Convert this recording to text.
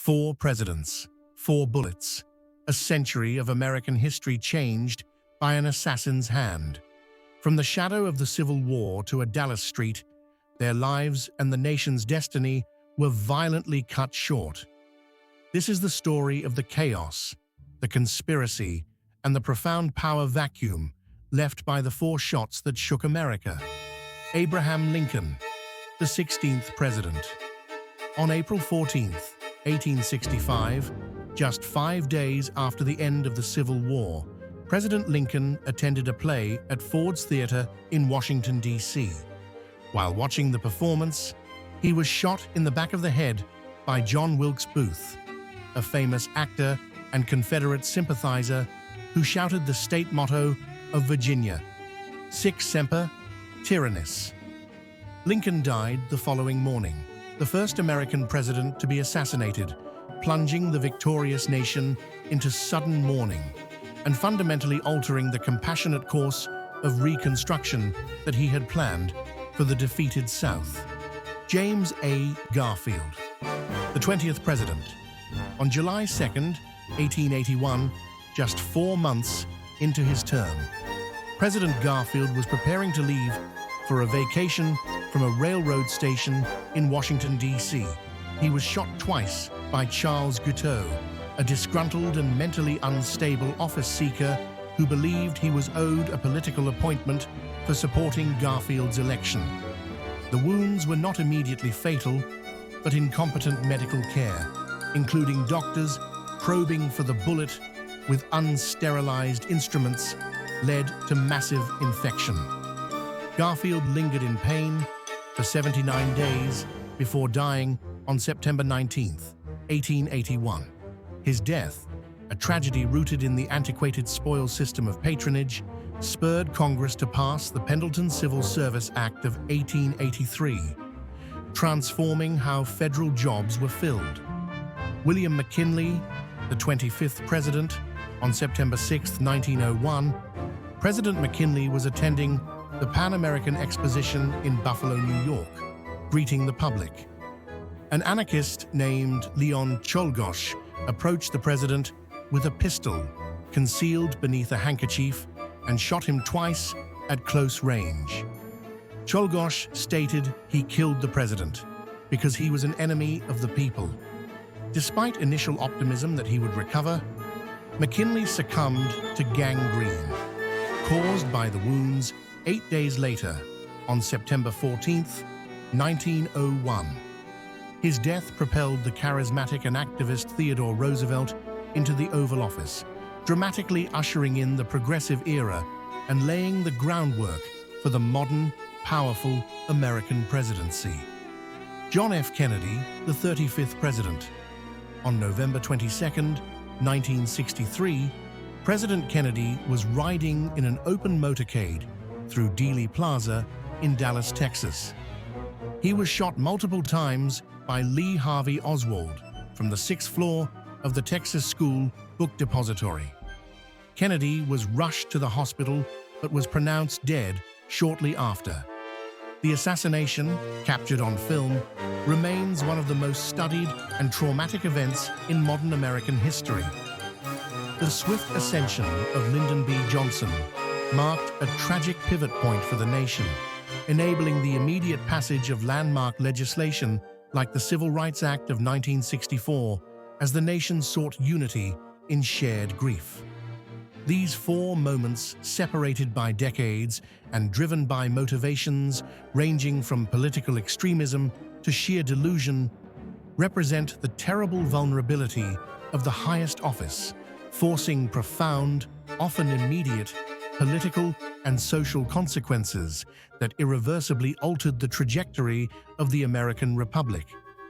4 presidents, 4 bullets, a century of American history changed by an assassin's hand. From the shadow of the Civil War to a Dallas street, their lives and the nation's destiny were violently cut short. This is the story of the chaos, the conspiracy, and the profound power vacuum left by the 4 shots that shook America. Abraham Lincoln, the 16th president. On April 14, 1865, just 5 days after the end of the Civil War, President Lincoln attended a play at Ford's Theater in Washington, D.C. While watching the performance, he was shot in the back of the head by John Wilkes Booth, a famous actor and Confederate sympathizer who shouted the state motto of Virginia, Sic Semper Tyrannis. Lincoln died the following morning, the first American president to be assassinated, plunging the victorious nation into sudden mourning and fundamentally altering the compassionate course of reconstruction that he had planned for the defeated South. James A. Garfield, the 20th president. On July 2, 1881, just 4 months into his term, President Garfield was preparing to leave for a vacation from a railroad station in Washington, D.C. He was shot twice by Charles Guiteau, a disgruntled and mentally unstable office seeker who believed he was owed a political appointment for supporting Garfield's election. The wounds were not immediately fatal, but incompetent medical care, including doctors probing for the bullet with unsterilized instruments, led to massive infection. Garfield lingered in pain for 79 days before dying on September 19, 1881. His death, a tragedy rooted in the antiquated spoils system of patronage, spurred Congress to pass the Pendleton Civil Service Act of 1883, transforming how federal jobs were filled. William McKinley, the 25th president, on September 6, 1901, President McKinley was attending the Pan American Exposition in Buffalo, New York, greeting the public. An anarchist named Leon Czolgosz approached the president with a pistol concealed beneath a handkerchief and shot him twice at close range. Czolgosz stated he killed the president because he was an enemy of the people. Despite initial optimism that he would recover, McKinley succumbed to gangrene, caused by the wounds 8 days later, on September 14, 1901. His death propelled the charismatic and activist Theodore Roosevelt into the Oval Office, dramatically ushering in the progressive era and laying the groundwork for the modern, powerful American presidency. John F. Kennedy, the 35th president. On November 22, 1963, President Kennedy was riding in an open motorcade through Dealey Plaza in Dallas, Texas. He was shot multiple times by Lee Harvey Oswald from the 6th floor of the Texas School Book Depository. Kennedy was rushed to the hospital but was pronounced dead shortly after. The assassination, captured on film, remains one of the most studied and traumatic events in modern American history. The swift ascension of Lyndon B. Johnson marked a tragic pivot point for the nation, enabling the immediate passage of landmark legislation like the Civil Rights Act of 1964 as the nation sought unity in shared grief. These 4 moments, separated by decades and driven by motivations ranging from political extremism to sheer delusion, represent the terrible vulnerability of the highest office, forcing profound, often immediate, political and social consequences that irreversibly altered the trajectory of the American Republic.